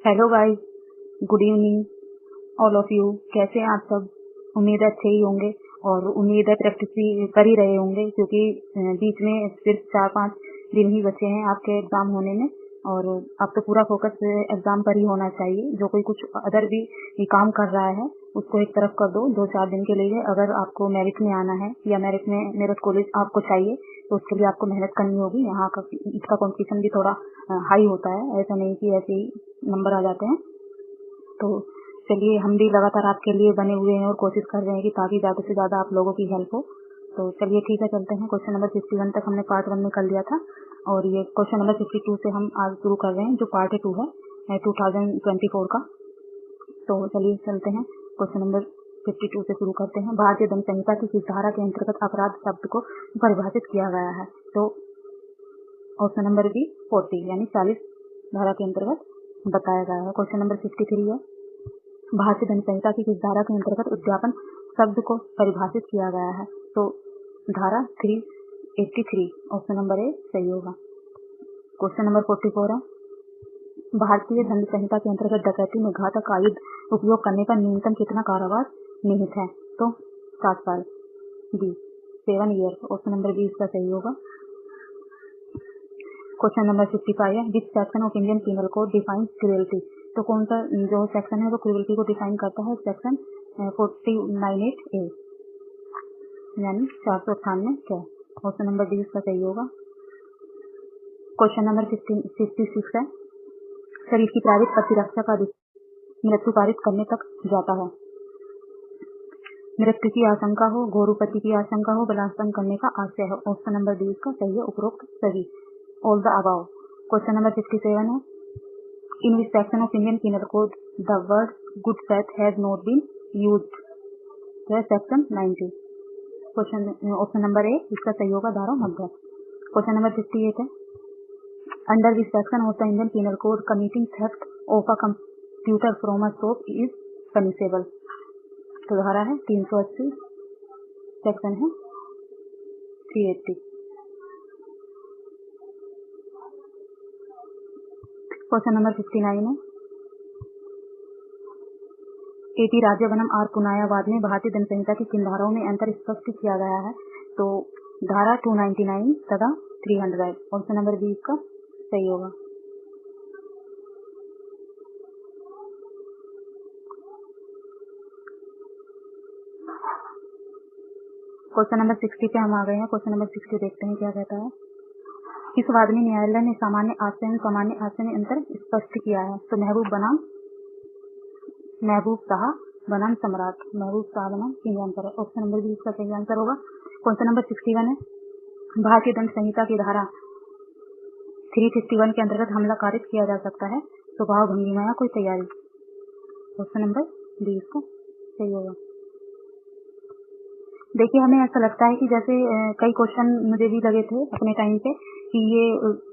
Hello guys, good evening all of you. कैसे हैं आप सब? उम्मीद है अच्छे ही होंगे और उम्मीद है प्रैक्टिस भी कर ही रहे होंगे, क्योंकि बीच में सिर्फ 4-5 दिन ही बचे हैं आपके एग्ज़ाम होने में। और अब तो पूरा फोकस एग्ज़ाम पर ही होना चाहिए। जो कोई कुछ अदर भी काम कर रहा है उसको एक तरफ कर दो 2-4 दिन के लिए। अगर आपको मेरिट में आना है या मेरिट कॉलेज आपको चाहिए तो उसके लिए आपको मेहनत करनी होगी। यहाँ का इसका कॉम्पिटिशन भी थोड़ा हाई होता है, ऐसा नहीं कि ऐसे ही नंबर आ जाते हैं। तो चलिए, हम भी लगातार आपके लिए बने हुए हैं और कोशिश कर रहे हैं कि ताकि ज़्यादा से ज़्यादा आप लोगों की हेल्प हो। तो चलिए ठीक है, चलते हैं। क्वेश्चन नंबर 51 तक हमने पार्ट 1 में कर लिया था और ये क्वेश्चन नंबर 52 से हम आज शुरू कर रहे हैं, जो पार्ट 2 है 2024 का। तो चलिए चलते हैं, क्वेश्चन नंबर 52 से शुरू करते हैं। भारतीय दंड संहिता की किस धारा के अंतर्गत अपराध शब्द को परिभाषित किया गया है? तो ऑप्शन नंबर बी 40 यानी 40 धारा के अंतर्गत बताया गया है। क्वेश्चन नंबर 53 है, भारतीय दंड संहिता की किस धारा के अंतर्गत उद्यापन शब्द को परिभाषित किया गया है? तो धारा 383 ऑप्शन नंबर ए सही होगा। क्वेश्चन नंबर 44 है, भारतीय दंड संहिता के अंतर्गत डकैती में घातक आयुध उपयोग करने पर न्यूनतम कितना कारावास निहित है? तो 7 साल। B 7 year option number B इसका सही होगा। क्वेश्चन नंबर 55 है, which section of Indian penal code defines cruelty? तो कौन सा जो सेक्शन है वो क्रूएल्टी को डिफाइन करता है? सेक्शन 498A यानी 498 क्या? ऑप्शन नंबर डी इसका सही होगा। क्वेश्चन नंबर 56 है, शरीर की प्राइवेट प्रतिरक्षा का मृत्यु पारित करने तक जाता है। मृत्यु की आशंका हो, घोरुपति की आशंका हो, बलात्कार करने का आशय हो। ऑप्शन नंबर डी इसका सही है, उपरोक्त सभी, all the above. Question number 57 है, in which section of Indian penal code the word good faith has not been used? Section 90। Question option number A इसका सही होगा, धारा 90। क्वेश्चन नंबर 58 है, under which section of the Indian penal code committing theft of a computer from a shop is punishable? तो धारा है 380, section है 380। Question number 59 है, एटी राज्य वनम आर पुनायावाद में भारतीय दंड संहिता की किन धाराओं में अंतर स्पष्ट किया गया है? तो धारा 299 तथा 300। ऑप्शन नंबर बी इसका सही होगा। क्वेश्चन नंबर 60 पे हम आ गए हैं। क्वेश्चन नंबर 60 देखते हैं क्या कहता है। किस वाद में न्यायालय ने सामान्य आश्रय में अंतर स्पष्ट किया है? तो महबूब शाह बनाम सम्राट, महबूब शाह बनाम किन अंतर है? ऑप्शन नंबर बी इसका सही आंसर होगा। क्वेश्चन नंबर 61 है, भारतीय दंड संहिता की धारा 351 के अंतर्गत हमला कारित किया जा सकता है तो भाव भंगिमा या कोई तैयारी? ऑप्शन नंबर डी इसका सही होगा। देखिए, हमें ऐसा लगता है कि जैसे कई क्वेश्चन मुझे भी लगे थे अपने टाइम पे कि ये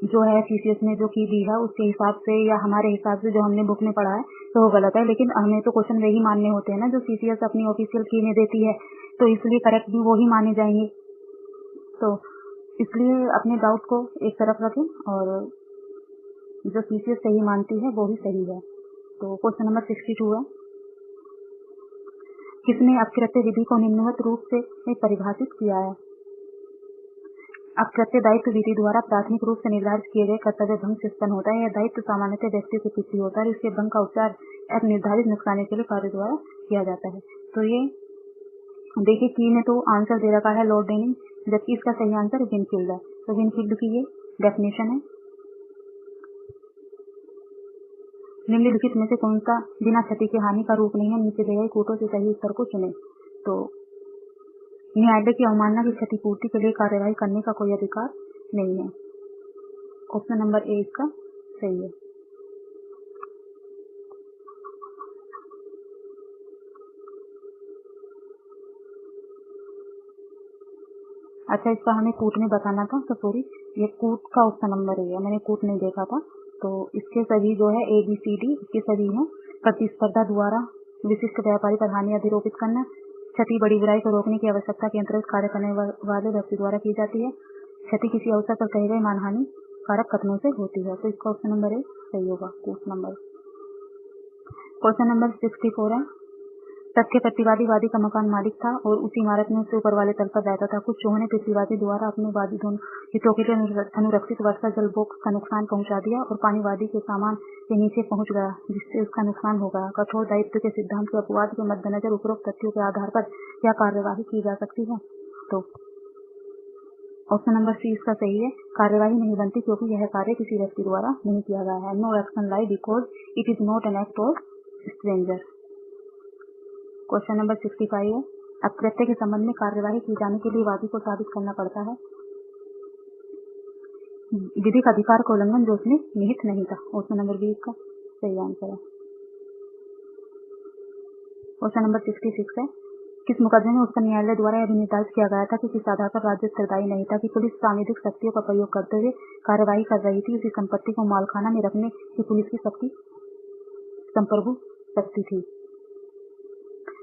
जो है सीसीएस ने जो की दी है उसके हिसाब से या हमारे हिसाब से जो हमने बुक में पढ़ा है तो वो गलत है, लेकिन हमें तो क्वेश्चन वही मानने होते हैं ना जो सीसीएस अपनी ऑफिशियल की में देती है, तो इसलिए करेक्ट भी वो ही माने जाएंगे। तो इसलिए अपने डाउट को एक तरफ रखें और जो सीसीएस सही मानती है वो ही सही है। तो क्वेश्चन नंबर 62 है, किसने अपकृत्य विधि को निम्नवत रूप से परिभाषित किया है? अपकृत्य दायित्व विधि द्वारा प्राथमिक रूप से निर्धारित किए गए कर्तव्य भंग से उत्पन्न होता है। यह दायित्व सामान्यतः व्यक्ति से पिछड़ी होता है। इसके भंग का उपचार एक निर्धारित नुकसान के लिए कार्य द्वारा किया जाता है। तो ये देखिए की में तो आंसर दे रखा है लॉर्ड डेनिंग, जबकि इसका सही आंसर विनफील्ड है। तो विनफील्ड की ये डेफिनेशन है, निम्नलिखित में से कौन सा बिना क्षति के हानि का रूप नहीं है? नीचे दिए गए कूटों से सही उत्तर को चुने। तो न्यायालय की अवमानना की क्षतिपूर्ति के लिए कार्यवाही करने का कोई अधिकार नहीं है। ऑप्शन नंबर ए इसका सही है। अच्छा, इसका हमें कूट में बताना था, तो सॉरी, ये कूट का ऑप्शन नंबर है, मैंने कूट नहीं देखा था। तो इसके सभी जो है ABCD इसके सभी हैं। प्रतिस्पर्धा द्वारा विशिष्ट व्यापारी पर हानि अधिरोपित करना, क्षति बड़ी बुराई को रोकने की आवश्यकता के अंतर्गत कार्य करने वाले व्यक्ति द्वारा की जाती है, क्षति किसी अवसर पर कहे गए मानहानि कारक कथनों से होती है। तो इसका ऑप्शन नंबर ए सही होगा, कूट नंबर। क्वेश्चन नंबर 64 है, तथ्य प्रतिवादी वादी का मकान मालिक था और उसी इमारत में उससे ऊपर वाले तल पर रहता था। कुछ चूहों ने प्रतिवादी द्वारा अपने वादी दोनों हितों के लिए अनुरक्षित वर्षा जल बॉक्स का नुकसान पहुंचा दिया और पानी वादी के सामान के नीचे पहुंच गया, जिससे उसका नुकसान हो गया। कठोर दायित्व के सिद्धांत के अपवाद के मद्देनजर उपरोक्त तथ्यों के आधार पर क्या कार्यवाही की जा सकती है? तो ऑप्शन नंबर सी इसका सही है। कार्यवाही नहीं बनती क्योंकि यह कार्य किसी व्यक्ति द्वारा नहीं किया गया है। No action lie because it is not an act of stranger. Question number 65 है, अकृत्य के संबंध में कार्यवाही की जाने के लिए वादी को साबित करना पड़ता है विधिक अधिकार का उल्लंघन जो उसमें निहित नहीं था। ऑप्शन नंबर बी इसका सही आंसर है। क्वेश्चन नंबर 66 है, किस मुकदमे में उच्च न्यायालय द्वारा यह निर्धारित किया गया था कि किस आधार पर राज्य उत्तरदायी नहीं था कि पुलिस सामूहिक शक्तियों का प्रयोग करते हुए कार्यवाही कर रही थी। उसी संपत्ति को मालखाना में रखने की पुलिस की शक्ति संप्रभु शक्ति थी।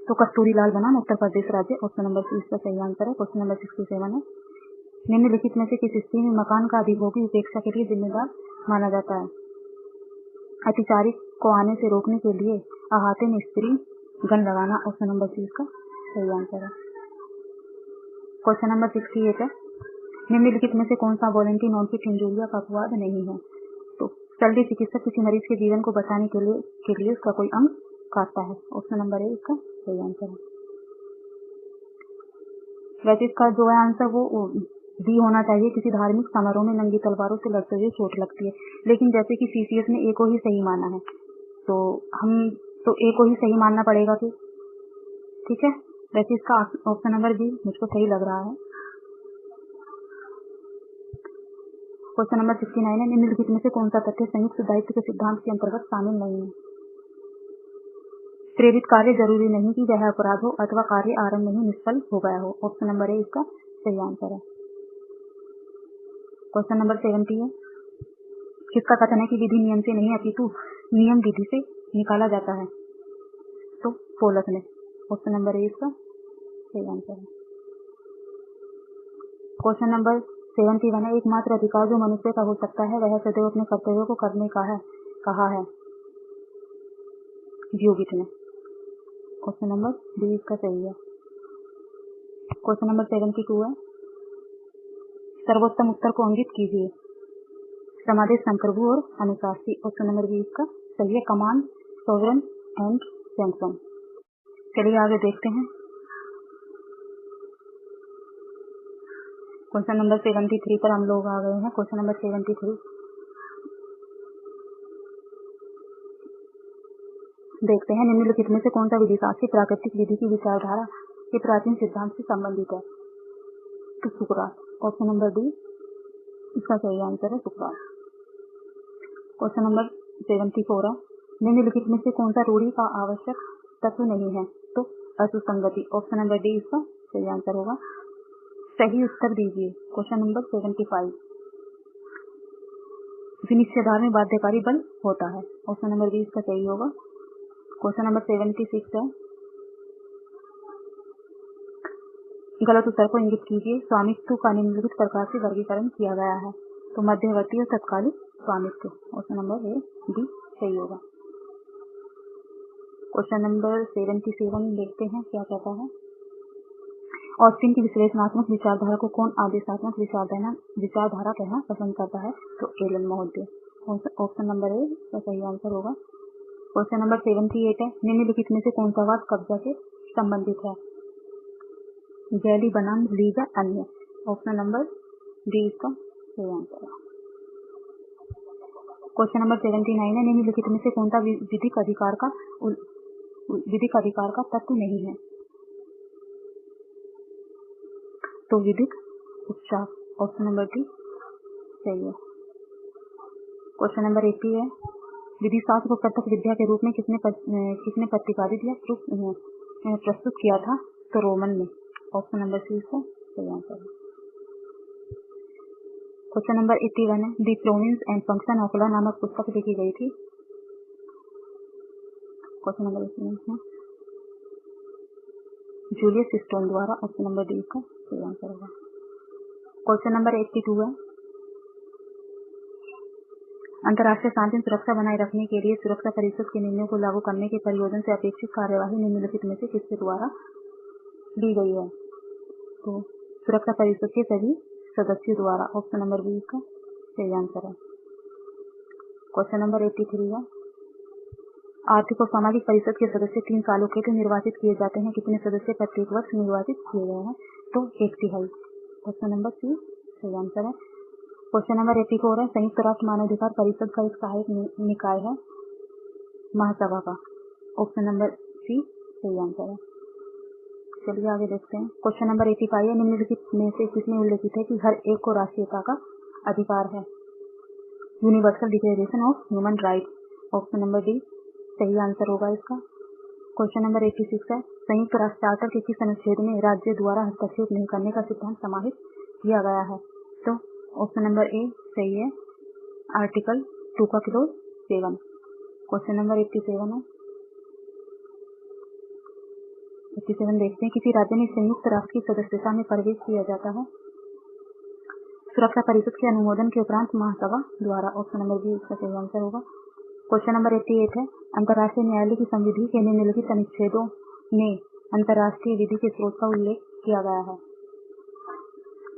तो कस्तूरी लाल बनाम उत्तर प्रदेश राज्य। ऑप्शन नंबर सी इसका सही आंसर है। क्वेश्चन नंबर 67 है, निम्नलिखित में से किस स्थिति में मकान का अधिभोगी उपेक्षा के लिए जिम्मेदार माना जाता है? अतिचारी को आने से रोकने के लिए अहाते में स्त्री गन लगाना। ऑप्शन नंबर सी इसका सही आंसर है। क्वेश्चन नंबर 68 है, निम्नलिखित में से कौन सा वॉलंटी नॉन फिट इंजूरिया का अपवाद नहीं है? तो शल्य चिकित्सक किसी मरीज के जीवन को बचाने के लिए उसका कोई अंग काटता है। ऑप्शन नंबर ए इसका सही आंसर है। वैसे इसका जो है आंसर वो डी होना चाहिए। किसी धार्मिक समारोह में नंगी तलवारों से लड़ते हुए चोट लगती है, लेकिन जैसे कि सीसीएस ने ए को ही सही माना है तो हम तो ए को ही सही मानना पड़ेगा कि ठीक है। वैसे इसका ऑप्शन नंबर बी मुझको सही लग रहा है। क्वेश्चन नंबर 69 है, निम्नलिखित में से कौन सा तथ्य संयुक्त दायित्व के सिद्धांत के अंतर्गत शामिल नहीं है? प्रेरित कार्य जरूरी नहीं कि वह अपराध हो अथवा कार्य आरंभ में ही निष्फल हो गया हो। ऑप्शन नंबर ए इसका सही आंसर है। क्वेश्चन नंबर 70 है, किसका कथन है कि विधि नियम से नहीं अपितु नियम विधि से निकाला जाता है? तो पोलक ने। ऑप्शन नंबर ए इसका सही आंसर है। क्वेश्चन नंबर 71 है, एकमात्र अधिकार जो मनुष्य का हो सकता है वह सदैव अपने कर्तव्यों को करने का है, कहा है ड्यूगिट ने। क्वेश्चन नंबर डी इसका सही है। क्वेश्चन नंबर 72 है, सर्वोत्तम उत्तर को अंकित कीजिए। समादेश संप्रभु और अनुशासी। ऑप्शन नंबर बी इसका सही है। Command, sovereign and sanction. चलिए आगे देखते हैं। क्वेश्चन नंबर 73 पर हम लोग आ गए हैं। क्वेश्चन नंबर 73 देखते हैं, निम्नलिखित में से कौन सा विधिशास्त्री प्राकृतिक विधि की विचारधारा के प्राचीन सिद्धांत से संबंधित है? तो सुकरात। ऑप्शन नंबर डी इसका सही आंसर है, सुकरात। क्वेश्चन नंबर 74 है, निम्नलिखित में से कौन सा रूढ़ी का आवश्यक तत्व नहीं है? तो असुसंगति। ऑप्शन नंबर डी इसका सही आंसर होगा। सही उत्तर दीजिए। क्वेश्चन नंबर 75, विनिश्चयधार में बाध्यकारी बल होता है। ऑप्शन नंबर बी इसका सही होगा। क्वेश्चन नंबर 76 है, गलत उत्तर को इंगित कीजिए। स्वामित्व का निम्नलिखित प्रकार से वर्गीकरण किया गया है। तो मध्यवर्ती और तत्कालिक स्वामित्व। ऑप्शन नंबर ए डी सही होगा। क्वेश्चन नंबर 77 देखते हैं क्या कहता है। ऑस्टिन की विश्लेषणात्मक विचारधारा को कौन आदेशात्मक विचारधारा कहना पसंद करता है? तो एलन महोदय। ऑप्शन नंबर ए का सही आंसर होगा। क्वेश्चन नंबर 78 है, निम्नलिखित में से कौन सा वाद कब्जा से संबंधित है? जैली बनाम लीज अन्य। ऑप्शन नंबर डी इसका सही आंसर है। क्वेश्चन नंबर 79 है, निम्नलिखित में से कौन सा विधिक अधिकार का तत्व नहीं है? तो विधिक उपचार। ऑप्शन नंबर डी सही है। क्वेश्चन नंबर 80 है, विधि शास्त्र को प्रत्यक्ष विद्या के रूप में किसने प्रतिपादित या प्रस्तुत किया था? तो रोमन ने। ऑप्शन नंबर सी इसका सही आंसर है। क्वेश्चन नंबर 81 है, the province and function of law नामक पुस्तक लिखी गई थी। क्वेश्चन नंबर 81 है, जूलियस स्टोन द्वारा। ऑप्शन नंबर डी का सही आंसर होगा। क्वेश्चन नंबर 82 है, अंतर्राष्ट्रीय शांति और सुरक्षा बनाए रखने के लिए सुरक्षा परिषद के निर्णयों को लागू करने के प्रयोजन से अपेक्षित कार्यवाही निम्नलिखित में से किसके द्वारा दी गई है? तो सुरक्षा परिषद के सभी सदस्यों द्वारा। ऑप्शन नंबर बी इसका सही आंसर है। क्वेश्चन नंबर 83 है, आर्थिक और सामाजिक परिषद के सदस्य 3 सालों के लिए निर्वाचित किए जाते हैं। कितने सदस्य प्रत्येक वर्ष निर्वाचित किए गए हैं? तो 1/3। क्वेश्चन नंबर सी सही आंसर है। क्वेश्चन नंबर 84 है, संयुक्त राष्ट्र मानवाधिकार परिषद का एक सहायक निकाय है महासभा का। ऑप्शन नंबर सी सही आंसर है। चलिए आगे देखते हैं। क्वेश्चन नंबर 85 है, निम्नलिखित में से किसमें उल्लेखित है कि हर एक को राष्ट्रीयता का अधिकार है? Universal declaration of human rights. Option number D सही आंसर होगा इसका। क्वेश्चन नंबर 86 है, संयुक्त राष्ट्र चार्टर के किस अनुच्छेद में राज्य द्वारा हस्तक्षेप नहीं करने का सिद्धांत समाहित किया गया है? तो ऑप्शन नंबर ए सही है, आर्टिकल 2 का क्लोज 7। क्वेश्चन नंबर 87 है, 87 देखते हैं, किसी राज्य में संयुक्त राष्ट्र की सदस्यता में प्रवेश किया जाता है सुरक्षा परिषद के अनुमोदन के उपरांत महासभा द्वारा। ऑप्शन नंबर बी इसका सही आंसर होगा। क्वेश्चन नंबर 88 है, अंतर्राष्ट्रीय न्यायालय की संविधि के निम्नलिखित अनुच्छेदों में अंतर्राष्ट्रीय विधि के स्रोत का उल्लेख किया गया है?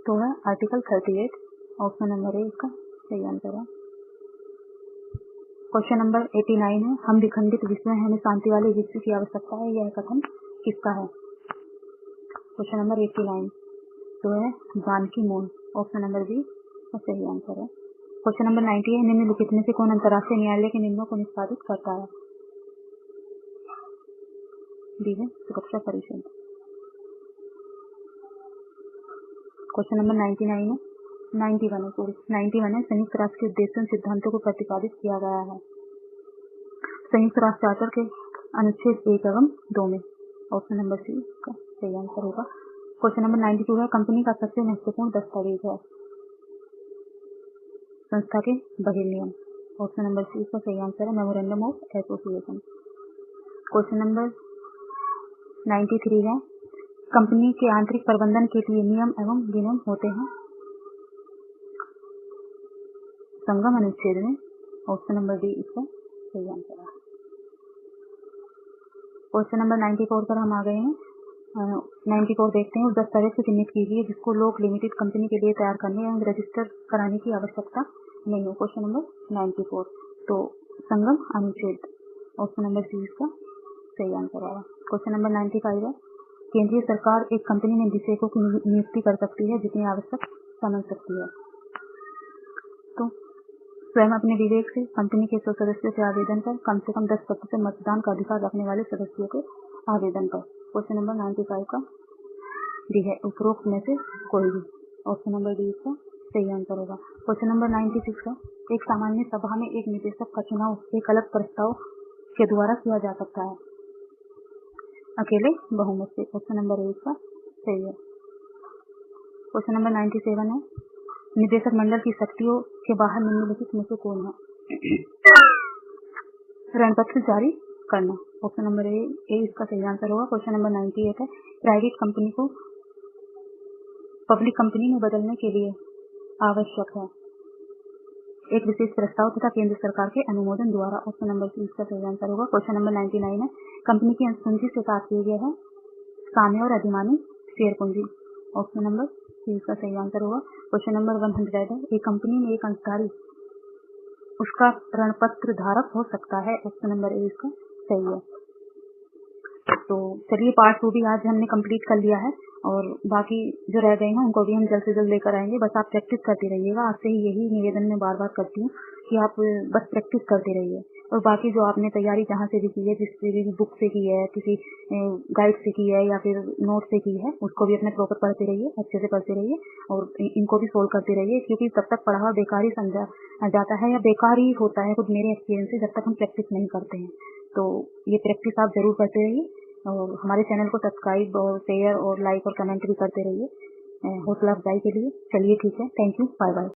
तो है आर्टिकल 38। ऑप्शन नंबर ए इसका सही आंसर है। क्वेश्चन नंबर 89 है, हम विखंडित विश्व में हमें शांति वाले विश्व की आवश्यकता है, यह कथन किसका है? क्वेश्चन नंबर 89 तो है बान की मून। ऑप्शन नंबर बी का सही आंसर है। क्वेश्चन नंबर 90 है, निम्नलिखित में से कौन अंतर्राष्ट्रीय न्यायालय के निर्णयों को निष्पादित करता है? डी है सुरक्षा परिषद। क्वेश्चन नंबर 91 है, 91 है, संयुक्त राष्ट्र के उद्देश्यों और सिद्धांतों को प्रतिपादित किया गया है संयुक्त राष्ट्र चार्टर के अनुच्छेद 1 एवं 2 में। ऑप्शन नंबर सी का सही आंसर होगा। क्वेश्चन नंबर 92 है, कंपनी का सबसे महत्वपूर्ण दस्तावेज है संस्था के बहिर्नियम। ऑप्शन नंबर सी इसका सही आंसर है, memorandum of association. Question number 93 है, कंपनी के आंतरिक प्रबंधन के लिए नियम एवं विनियम होते हैं संगम अनुच्छेद में। ऑप्शन नंबर डी इसका सही आंसर है। क्वेश्चन नंबर 94 पर हम आ गए हैं। 94 देखते हैं, उस दस्तावेज को चिन्हित कीजिए जिसको लोग लिमिटेड कंपनी के लिए तैयार करने एवं रजिस्टर कराने की आवश्यकता नहीं है। क्वेश्चन नंबर 94 तो संगम अनुच्छेद। ऑप्शन नंबर सी इसका सही आंसर होगा। क्वेश्चन नंबर 95 है, केंद्रीय सरकार एक कंपनी में निदेशकों की नियुक्ति कर सकती है जितनी आवश्यक समझ सकती है। तो स्वयं अपने विवेक से कंपनी के 100 सदस्यों के आवेदन पर कम से कम 10% मतदान का अधिकार रखने वाले सदस्यों के आवेदन पर। क्वेश्चन नंबर 95 का डी है, उपरोक्त में से कोई भी। ऑप्शन नंबर डी इसका सही आंसर होगा। क्वेश्चन नंबर 96 का, एक सामान्य सभा में एक निदेशक का चुनाव एक अलग प्रस्ताव के द्वारा किया जा सकता है अकेले बहुमत से। ऑप्शन नंबर ए इसका सही है। क्वेश्चन नंबर 97 है, निदेशक मंडल की शक्तियों के बाहर निम्नलिखित में से कौन है? ऋणपत्र जारी करना। ऑप्शन नंबर ए इसका सही आंसर होगा। क्वेश्चन नंबर 98 है, प्राइवेट कंपनी को पब्लिक कंपनी में बदलने के लिए आवश्यक है एक विशेष प्रस्ताव तथा केंद्र सरकार के अनुमोदन द्वारा। ऑप्शन नंबर सी इसका सही आंसर होगा। क्वेश्चन नंबर 99 है, कंपनी की अंशपूंजी से तात्पर्य है साम्य और अधिमानी शेयर पूंजी। ऑप्शन नंबर सी इसका सही आंसर होगा। क्वेश्चन नंबर 100 है, एक कंपनी में एक अंशधारी उसका ऋणपत्र धारक हो सकता है। ऑप्शन नंबर ए इसका सही है। तो चलिए पार्ट 2 भी आज हमने कंप्लीट कर लिया है और बाकी जो रह गए हैं उनको भी हम जल्द से जल्द लेकर आएंगे। बस आप प्रैक्टिस करते रहिएगा। आपसे ही यही निवेदन मैं बार बार करती हूँ कि आप बस प्रैक्टिस करते रहिए और बाकी जो आपने तैयारी जहाँ से भी की है, जिस भी बुक से की है, किसी गाइड से की है या फिर नोट से की है, उसको भी अपने प्रॉपर पढ़ते रहिए, अच्छे से पढ़ते रहिए और इनको भी सोल्व करते रहिए, क्योंकि तब तक पढ़ा बेकार ही समझा जाता है या बेकार ही होता है खुद मेरे एक्सपीरियंस से, जब तक हम प्रैक्टिस नहीं करते हैं। तो ये प्रैक्टिस आप जरूर करते रहिए और हमारे चैनल को सब्सक्राइब और शेयर और लाइक और कमेंट भी करते रहिए हौसला अफजाई के लिए। चलिए ठीक है, थैंक यू, बाय बाय।